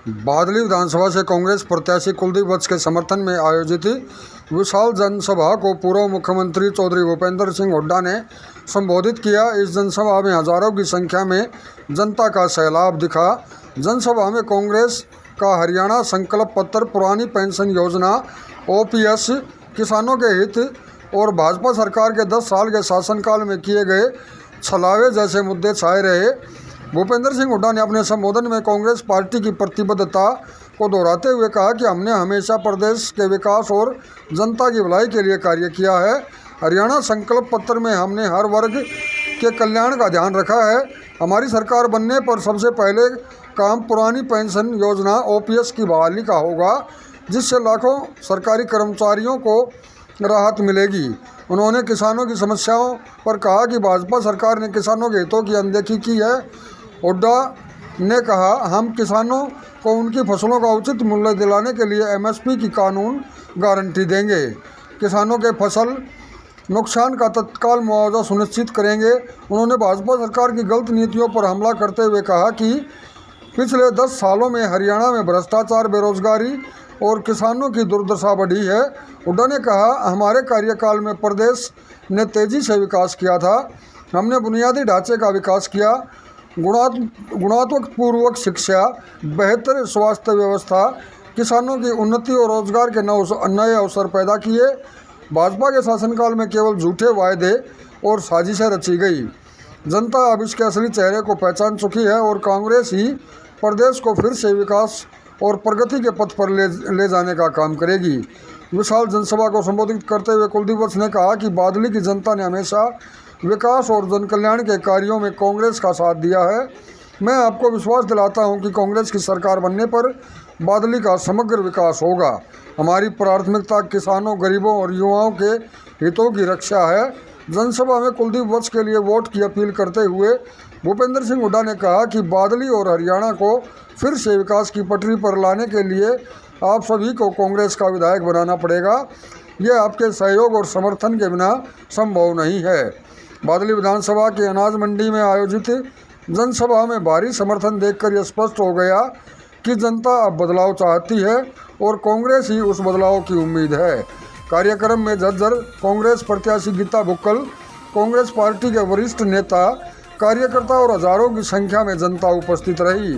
बादली विधानसभा से कांग्रेस प्रत्याशी कुलदीप वत्स के समर्थन में आयोजित विशाल जनसभा को पूर्व मुख्यमंत्री चौधरी भूपेंद्र सिंह हुड्डा ने संबोधित किया। इस जनसभा में हजारों की संख्या में जनता का सैलाब दिखा। जनसभा में कांग्रेस का हरियाणा संकल्प पत्र, पुरानी पेंशन योजना, ओपीएस, किसानों के हित और भाजपा सरकार के 10 साल के शासनकाल में किए गए छलावे जैसे मुद्दे छाए रहे। भूपेंद्र सिंह हुड्डा ने अपने संबोधन में कांग्रेस पार्टी की प्रतिबद्धता को दोहराते हुए कहा कि हमने हमेशा प्रदेश के विकास और जनता की भलाई के लिए कार्य किया है। हरियाणा संकल्प पत्र में हमने हर वर्ग के कल्याण का ध्यान रखा है। हमारी सरकार बनने पर सबसे पहले काम पुरानी पेंशन योजना ओपीएस की बहाली का होगा, जिससे लाखों सरकारी कर्मचारियों को राहत मिलेगी। उन्होंने किसानों की समस्याओं पर कहा कि भाजपा सरकार ने किसानों के हितों की अनदेखी की है। हुड्डा ने कहा, हम किसानों को उनकी फसलों का उचित मूल्य दिलाने के लिए एमएसपी की कानून गारंटी देंगे। किसानों के फसल नुकसान का तत्काल मुआवजा सुनिश्चित करेंगे। उन्होंने भाजपा सरकार की गलत नीतियों पर हमला करते हुए कहा कि पिछले 10 सालों में हरियाणा में भ्रष्टाचार, बेरोजगारी और किसानों की दुर्दशा बढ़ी है। हुड्डा ने कहा, हमारे कार्यकाल में प्रदेश ने तेजी से विकास किया था। हमने बुनियादी ढांचे का विकास किया, गुणात्मकपूर्वक शिक्षा, बेहतर स्वास्थ्य व्यवस्था, किसानों की उन्नति और रोजगार के नए अवसर पैदा किए। भाजपा के शासनकाल में केवल झूठे वायदे और साजिशें रची गई। जनता अब इसके असली चेहरे को पहचान चुकी है और कांग्रेस ही प्रदेश को फिर से विकास और प्रगति के पथ पर ले जाने का काम करेगी। विशाल जनसभा को संबोधित करते हुए कुलदीप वत्स ने कहा कि बादली की जनता ने हमेशा विकास और जन कल्याण के कार्यों में कांग्रेस का साथ दिया है। मैं आपको विश्वास दिलाता हूं कि कांग्रेस की सरकार बनने पर बादली का समग्र विकास होगा। हमारी प्राथमिकता किसानों, गरीबों और युवाओं के हितों की रक्षा है। जनसभा में कुलदीप वत्स के लिए वोट की अपील करते हुए भूपेंद्र सिंह हुड्डा ने कहा कि बादली और हरियाणा को फिर से विकास की पटरी पर लाने के लिए आप सभी को कांग्रेस का विधायक बनाना पड़ेगा। यह आपके सहयोग और समर्थन के बिना संभव नहीं है। बादली विधानसभा के अनाज मंडी में आयोजित जनसभा में भारी समर्थन देखकर यह स्पष्ट हो गया कि जनता अब बदलाव चाहती है और कांग्रेस ही उस बदलाव की उम्मीद है। कार्यक्रम में झज्जर कांग्रेस प्रत्याशी गीता बुक्कल, कांग्रेस पार्टी के वरिष्ठ नेता, कार्यकर्ता और हजारों की संख्या में जनता उपस्थित रही।